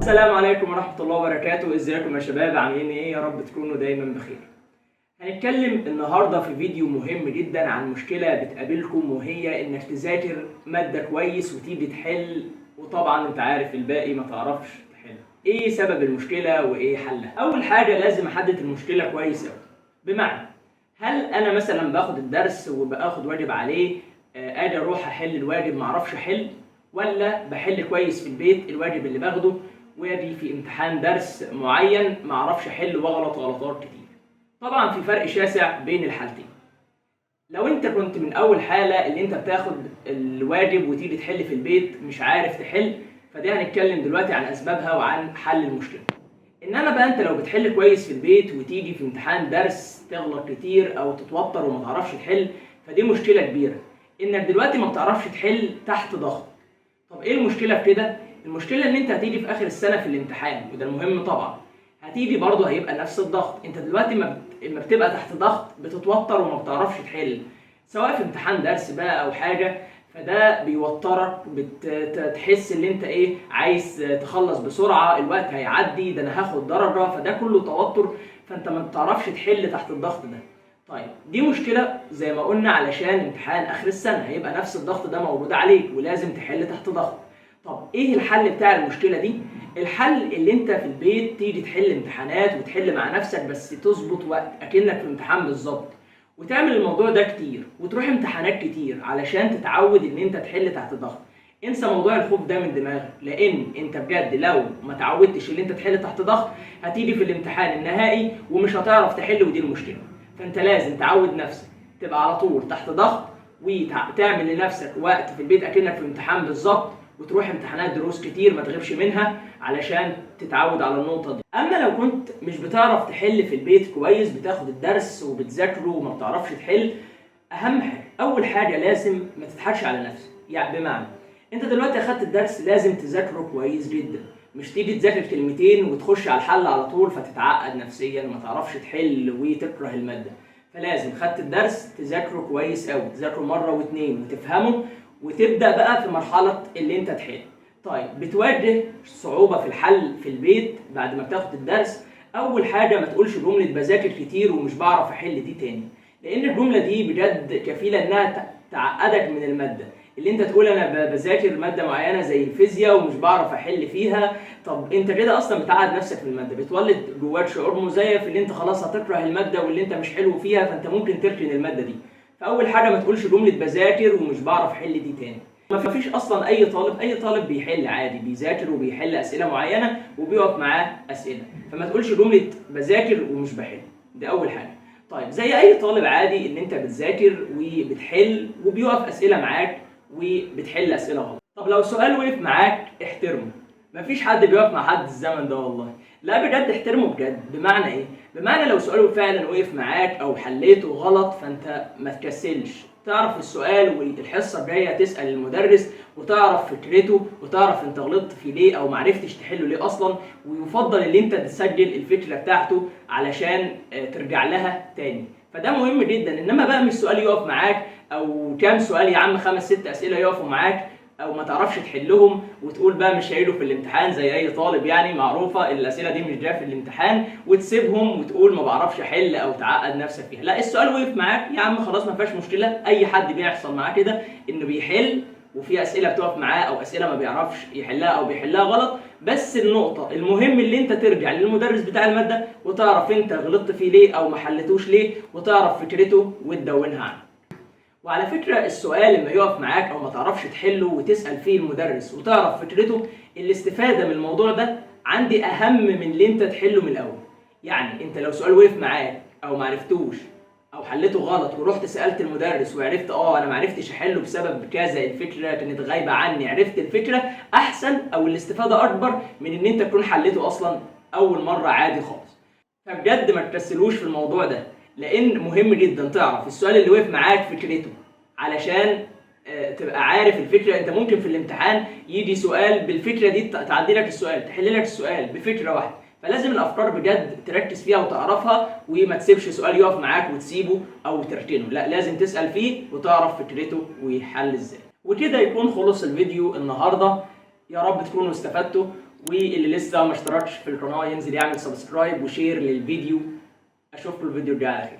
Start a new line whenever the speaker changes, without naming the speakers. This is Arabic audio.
السلام عليكم ورحمة الله وبركاته. ازيكم يا شباب؟ عاملين ايه؟ يا رب تكونوا دايما بخير. هنتكلم النهاردة في فيديو مهم جدا عن مشكلة بتقابلكم، وهي انك تذاكر مادة كويس وتيجي تحل وطبعا انت عارف الباقي ما تعرفش تحل. ايه سبب المشكلة وايه حلها؟ اول حاجة لازم احدد المشكلة كويس اوي. بمعنى، هل انا مثلا باخد الدرس وباخد واجب عليه، اجي اروح احل الواجب معرفش احل، ولا بحل كويس في البيت الواجب اللي باخده واجي في امتحان درس معين معرفش احل واغلط غلطات كتير؟ طبعا في فرق شاسع بين الحالتين. لو انت كنت من اول حالة اللي انت بتاخد الواجب وتيجي تحل في البيت مش عارف تحل، فدي هنتكلم دلوقتي عن اسبابها وعن حل المشكلة. انما بقى انت لو بتحل كويس في البيت وتيجي في امتحان درس تغلط كتير او تتوتر وما تعرفش تحل، فدي مشكلة كبيرة، انك دلوقتي ما بتعرفش تحل تحت ضغط. طب ايه المشكلة في كده؟ المشكلة ان انت هتيجي في اخر السنة في الامتحان، وده المهم طبعا، هتيجي برضه هيبقى نفس الضغط. انت دلوقتي ما بتبقى تحت ضغط بتتوتر وما بتعرفش تحل، سواء في امتحان درس بقى او حاجة، فده بيوترك، بتحس ان انت ايه، عايز تخلص بسرعة، الوقت هيعدي، ده انا هاخد درجة، فده كله توتر، فانت ما بتعرفش تحل تحت الضغط ده. طيب دي مشكلة زي ما قلنا، علشان امتحان اخر السنة هيبقى نفس الضغط ده موجود عليك ولازم تحل تحت ضغط. طب ايه الحل بتاع المشكلة دي؟ الحل اللي انت في البيت تيجي تحل امتحانات وتحل مع نفسك، بس تظبط وقت اكنك في امتحان بالظبط، وتعمل الموضوع ده كتير وتروح امتحانات كتير علشان تتعود ان انت تحل تحت ضغط. انسى موضوع الخوف ده من دماغك، لان انت بجد لو ما تعودتش ان انت تحل تحت ضغط هتيجي في الامتحان النهائي ومش هتعرف تحل، ودي المشكلة. فانت لازم تعود نفسك تبقى على طول تحت ضغط، وتعمل لنفسك وقت في البيت اكنك في امتحان بالظبط، وتروح امتحانات دروس كتير ما تغيبش منها علشان تتعود على النقطة دي. اما لو كنت مش بتعرف تحل في البيت كويس، بتاخد الدرس وبتذاكره وما بتعرفش تحل، اهم حاجة اول حاجة لازم ما تضحكش على نفسك. يعني بمعنى، انت دلوقتي اخدت الدرس لازم تذاكره كويس جدا، مش تيجي تذاكر كلمتين وتخش على الحل على طول فتتعقد نفسيا وما تعرفش تحل وتكره المادة. فلازم خدت الدرس تذاكره كويس قوي، تذاكره مرة واتنين وتفهمه، وتبدأ بقى في مرحلة اللي انت تحل. طيب بتواجه صعوبة في الحل في البيت بعد ما بتاخد الدرس، اول حاجة ما تقولش جملة بذاكر كتير ومش بعرف احل دي تاني، لان الجملة دي بجد كفيلة انها تعقدك من المادة. اللي انت تقول انا بذاكر مادة معينة زي الفيزياء ومش بعرف احل فيها، طب انت كده اصلا بتعقد نفسك من المادة، بتولد جواك شعور مزيف اللي انت خلاص هتكره المادة واللي انت مش حلو فيها، فانت ممكن تركن المادة دي. فاول حاجة ما تقولش جملة بذاكر ومش بعرف احل دي تاني. ما فيش اصلا اي طالب بيحل عادي، بيذاكر وبيحل اسئلة معينة وبيقف معاه اسئلة، فما تقولش جملة بذاكر ومش بحل، دي اول حاجة. طيب زي اي طالب عادي ان انت بتذاكر وبتحل وبيقف اسئلة معاك وبتحل اسئله غلط. طب لو سؤال وقف معاك احترمه، مفيش حد بيقف مع حد الزمن ده والله، لا بجد احترمه بجد. بمعنى ايه؟ بمعنى لو سؤاله فعلا وقف معاك او حليته غلط، فانت ما تكسلش، تعرف السؤال والحصه الجايه تسال المدرس وتعرف فكرته وتعرف انت غلطت في ليه او معرفتش تحله ليه اصلا، ويفضل ان انت تسجل الفكره بتاعته علشان ترجع لها تاني. فده مهم جدا. انما بقى مش سؤال يقف معاك او كام سؤال يا عم، 5 6 اسئله يقفوا معاك او ما تعرفش تحلهم وتقول بقى مش هيجوا في الامتحان زي اي طالب، يعني معروفه الاسئله دي مش جايه في الامتحان، وتسيبهم وتقول ما بعرفش احل او تعقد نفسك فيها. لا، السؤال وقف معاك يا عم خلاص ما فيهاش مشكله، اي حد بيحصل معاه كده انه بيحل وفي اسئله بتقف معاه او اسئله ما بيعرفش يحلها او بيحلها غلط. بس النقطه المهم اللي انت ترجع للمدرس بتاع الماده وتعرف انت غلطت فيه ليه او ما حلتوش ليه، وتعرف فكرته وتدونها عنه. وعلى فكرة السؤال لما يقف معاك او ما تعرفش تحله وتسأل فيه المدرس وتعرف فكرته، الاستفادة من الموضوع ده عندي اهم من اللي انت تحله من الاول. يعني انت لو سؤال وقف معاك او ما عرفتوش او حلته غلط ورحت سألت المدرس وعرفت انا ما عرفتش احله بسبب كذا، الفكرة كانت غايبة عني، عرفت الفكرة احسن او الاستفادة اكبر من ان انت تكون حلته اصلا اول مرة عادي خالص. فبجد ما تكسلوش في الموضوع ده، لان مهم جدا تعرف السؤال اللي وقف معاك فكرته علشان تبقى عارف الفكره. انت ممكن في الامتحان يجي سؤال بالفكره دي تعدي لك السؤال، تحل لك السؤال بفكره واحده، فلازم الافكار بجد تركز فيها وتعرفها، وما تسيبش سؤال يقف معاك وتسيبه او تركنه، لا لازم تسال فيه وتعرف فكرته ويحل ازاي. وكده يكون خلص الفيديو النهارده، يا رب تكونوا استفدتوا، واللي لسه ما اشتركش في القناه ينزل يعمل سبسكرايب وشير للفيديو. اشوفكم الفيديو الجاي على خير.